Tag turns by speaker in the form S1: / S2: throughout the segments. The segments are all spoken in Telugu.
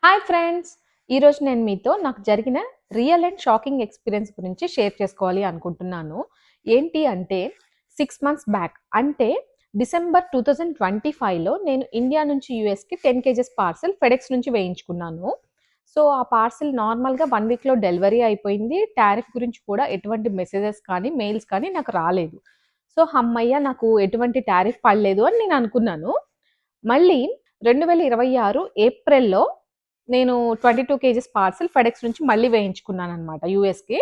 S1: Hi friends! ఈరోజు నేను మీతో నాకు జరిగిన రియల్ అండ్ షాకింగ్ ఎక్స్‌పీరియన్స్ గురించి షేర్ చేసుకోవాలి అనుకుంటున్నాను. ఏంటి అంటే 6 మంత్స్ బ్యాక్ అంటే డిసెంబర్ 2025లో నేను ఇండియా నుంచి యూఎస్‌కి 10 కేజెస్ పార్సెల్ ఫెడెక్స్ నుంచి వేయించుకున్నాను. సో, ఆ పార్సెల్ నార్మల్‌గా 1 వీక్‌లో డెలివరీ అయిపోయింది. టారిఫ్ గురించి కూడా ఎటువంటి మెసేజెస్ కానీ, మెయిల్స్ కానీ నాకు రాలేదు. సో, హమ్మయ్య! నాకు ఎటువంటి టారిఫ్ పడలేదు అని నేను అనుకున్నాను. మళ్ళీ 2026 ఏప్రిల్‌లో నేను 22 కేజీస్ పార్సెల్ ఫెడెక్స్ నుంచి మళ్ళీ వేయించుకున్నాననమాట యూఎస్‌కి.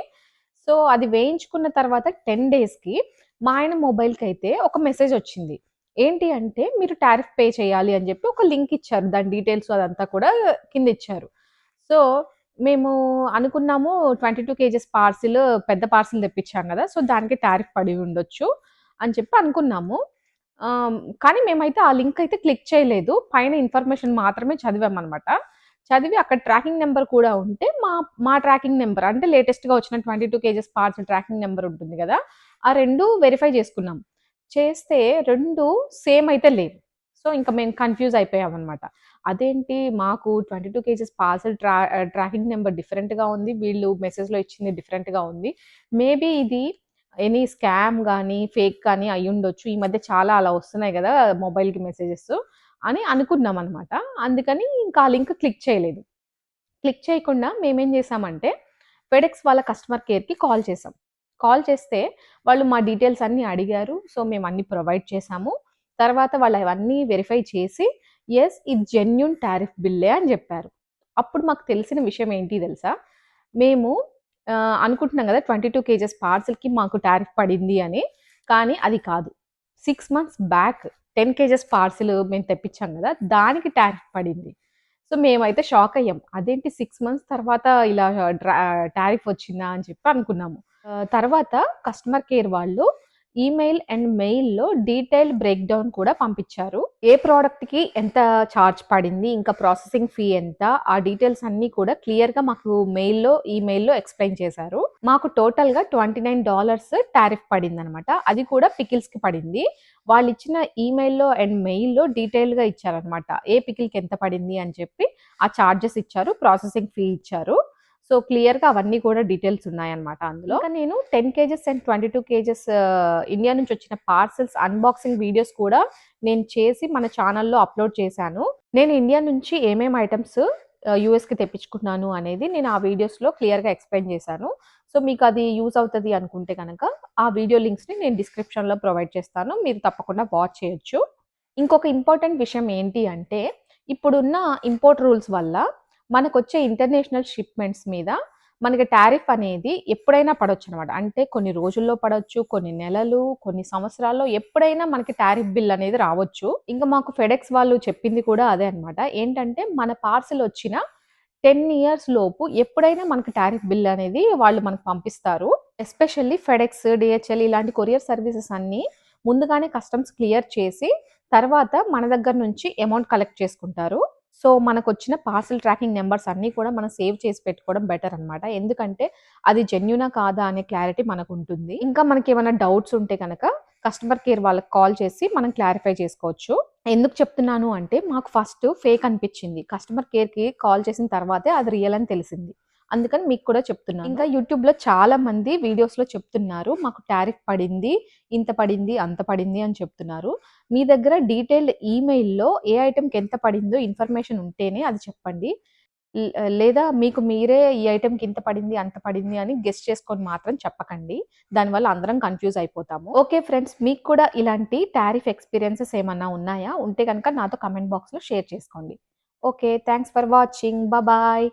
S1: సో, అది వేయించుకున్న తర్వాత 10 డేస్‌కి మా ఆయన మొబైల్‌కైతే ఒక మెసేజొచ్చింది. ఏంటి అంటే, మీరు టారిఫ్ పే చేయాలి అని జెప్పి ఒక లింక్ ఇచ్చారు. దాని డీటెయిల్స్ అదంతా కూడా కిందిచ్చారు. సో, మేము అనుకున్నాము 22 కేజీస్ పార్సిల్ పెద్ద పార్సిల్ తెప్పించాం గదా! సో, దానికి టారిఫ్ పడి ఉండొచ్చు అని చెప్పి అనుకున్నాము. కానీ మేమైతే ఆ లింక్ అయితే క్లిక్ చేయలేదు. పైన ఇన్ఫర్మేషన్ మాత్రమే చదివామనమాట. చదివి అక్కడ ట్రాకింగ్ నంబర్ కూడా ఉంటే మా మా ట్రాకింగ్ నంబర్ అంటే లేటెస్ట్‌గా వచ్చిన 22 కేజెస్ పార్సెల్ ట్రాకింగ్ నంబర్ ఉంటుంది గదా! ఆ 2 వెరిఫై చేసుకున్నాం. చేస్తే 2 సేమ్ అయితే లేవు. సో, ఇంక మేము కన్‌ఫ్యూజ్ అయిపోయామనమాట. అదేంటి మాకు 22 కేజెస్ పార్సెల్ ట్రాకింగ్ నంబర్ డిఫరెంట్‌గా ఉంది. వీళ్ళు మెసేజ్‌లో ఇచ్చింది డిఫరెంట్‌గా ఉంది. మేబీ ఇది ఎనీ స్కామ్ గానీ, ఫేక్ కానీ అయ్యుండొచ్చు. ఈ మధ్య చాలా అలా వస్తున్నాయి గదా! మొబైల్‌కి మెసేజెస్ అని అనుకున్నామనమాట. అందుకని ఇంకా ఆ లింక్ క్లిక్ చేయలేదు. క్లిక్ చేయకుండా మేమేం చేసామంటే, ఫెడెక్స్ వాళ్ళ కస్టమర్ కేర్‌కి కాల్ చేసాం. కాల్ చేస్తే వాళ్ళు మా డీటెయిల్స్ అన్నీ అడిగారు. సో, మేమన్నీ ప్రొవైడ్ చేసాము. తర్వాత వాళ్ళు అవన్నీ వెరిఫై చేసి, యెస్ ఇది జెన్యూన్ టారిఫ్ బిల్లే అని జెప్పారు. అప్పుడు మాకు తెలిసిన విషయం ఏంటి తెలుసా? మేము అనుకుంటున్నాం గదా! 22 కేజెస్ పార్సెల్‌కి మాకు టారిఫ్ పడింది అని. కానీ అది కాదు. 6 మంత్స్ బ్యాక్ 10 కేజెస్ పార్సెల్ మేము తెప్పించాం గదా! దానికి టారిఫ్ పడింది. సో, మేమైతే షాక్ అయ్యాం. అదేంటి 6 మంత్స్ తర్వాత ఇలా టారిఫ్ వచ్చిందా అని చెప్పి అనుకున్నాము. తర్వాత కస్టమర్ కేర్ వాళ్ళు ఈమెయిల్ అండ్ మెయిల్‌లో డీటెయిల్డ్ బ్రేక్ డౌన్ కూడా పంపించారు. ఏ ప్రొడక్ట్‌కి ఎంత చార్జ్ పడింది, ఇంకా ప్రాసెసింగ్ ఫీ ఎంత, ఆ డీటెయిల్స్ అన్నీ కూడా క్లియర్‌గా మాకు మెయిల్‌లో, ఈమెయిల్‌లో ఎక్స్‌ప్లెయిన్ చేశారు. మాకు టోటల్‌గా $29 టారిఫ్ పడిందనమాట. అది కూడా పికిల్స్‌కి పడింది. వాళ్ళిచ్చిన ఈమెయిల్‌లో అండ్ మెయిల్‌లో డీటెయిల్‌గా ఇచ్చారనమాట. ఏ పికిల్‌కి ఎంత పడింది అని చెప్పి ఆ చార్జెస్ ఇచ్చారు. ప్రాసెసింగ్ ఫీ ఇచ్చారు. సో, క్లియర్‌గా అవన్నీ కూడా డీటెయిల్స్ ఉన్నాయన్నమాట అందులో. ఇంకా నేను 10 కేజెస్ అండ్ 22 కేజెస్ ఇండియా నుంచి వచ్చిన పార్సెల్స్ అన్బాక్సింగ్ వీడియోస్ కూడా నేను చేసి మన ఛానెల్‌లో అప్‌లోడ్ చేశాను. నేను ఇండియా నుంచి ఏమేమి ఐటెమ్స్ యూఎస్‌కి తెప్పించుకున్నాను అనేది నేను ఆ వీడియోస్‌లో క్లియర్‌గా ఎక్స్‌ప్లెయిన్ చేశాను. సో, మీకు అది యూజ్ అవుతది అనుకుంటే గనక ఆ వీడియో లింక్స్‌ని నేను డిస్క్రిప్షన్‌లో ప్రొవైడ్ చేస్తాను. మీరు తప్పకుండా వాచ్ చేయొచ్చు. ఇంకొక ఇంపార్టెంట్ విషయం ఏంటి అంటే, ఇప్పుడున్న ఇంపోర్ట్ రూల్స్ వల్ల మనకొచ్చే ఇంటర్నేషనల్ షిప్‌మెంట్స్ మీద మనకి టారిఫ్ అనేది ఎప్పుడైనా పడొచ్చనమాట. అంటే కొన్ని రోజుల్లో పడొచ్చు, కొన్ని నెలలు, కొన్ని సంవత్సరాల్లో ఎప్పుడైనా మనకి టారిఫ్ బిల్ అనేది రావచ్చు. ఇంక మాకు ఫెడెక్స్ వాళ్ళు చెప్పింది కూడా అదే అనమాట. ఏంటంటే మన పార్సెల్ వచ్చిన 10 ఇయర్స్ లోపు ఎప్పుడైనా మనకి టారిఫ్ బిల్ అనేది వాళ్ళు మనకు పంపిస్తారు. ఎస్పెషల్లీ ఫెడెక్స్, డీహెచ్ఎల్ ఇలాంటి కొరియర్ సర్వీసెస్ అన్నీ ముందుగానే కస్టమ్స్ క్లియర్ చేసి, తర్వాత మన దగ్గర నుంచి అమౌంట్ కలెక్ట్ చేసుకుంటారు. సో, మనకొచ్చిన పార్సెల్ ట్రాకింగ్ నంబర్స్ అన్నీ కూడా మనం సేవ్ చేసి పెట్టుకోవడం బెటర్ అనమాట. ఎందుకంటే అది జెన్యూనా కాదా అనే క్లారిటీ మనకుంటుంది. ఇంకా మనకేమైనా డౌట్స్ ఉంటే గనక కస్టమర్ కేర్ వాళ్ళకి కాల్ చేసి మనం క్లారిఫై చేసుకోవచ్చు. ఎందుకు చెప్తున్నాను అంటే మాకు ఫస్ట్ ఫేక్ అనిపిచ్చింది. కస్టమర్ కేర్‌కి కాల్ చేసిన తర్వాతే అది రియల్ అని తెలిసింది. అందుకని మీకు కూడా చెప్తున్నాను. ఇంకా యూట్యూబ్‌లో చాలా మంది వీడియోస్‌లో చెప్తున్నారు. మాకు టారిఫ్ పడింది, ఇంత పడింది, అంత పడింది అని చెప్తున్నారు. మీ దగ్గర డీటెయిల్డ్ ఈమెయిల్‌లో ఏ ఐటెమ్‌కి ఎంత పడిందో ఇన్ఫర్మేషన్ ఉంటేనే అది చెప్పండి. లేదా మీకు మీరే ఈ ఐటెమ్‌కి ఇంత పడింది, అంత పడింది అని గెస్ చేసుకొని మాత్రం చెప్పకండి. దానివల్ల అందరం కన్‌ఫ్యూజ్ అయిపోతాము. ఓకే ఫ్రెండ్స్, మీకు కూడా ఇలాంటి టారిఫ్ ఎక్స్‌పీరియన్సెస్ ఏమన్నా ఉన్నాయా? ఉంటే గనక నాతో కామెంట్ బాక్స్‌లో షేర్ చేసుకోండి. Okay. Thanks for watching. Bye.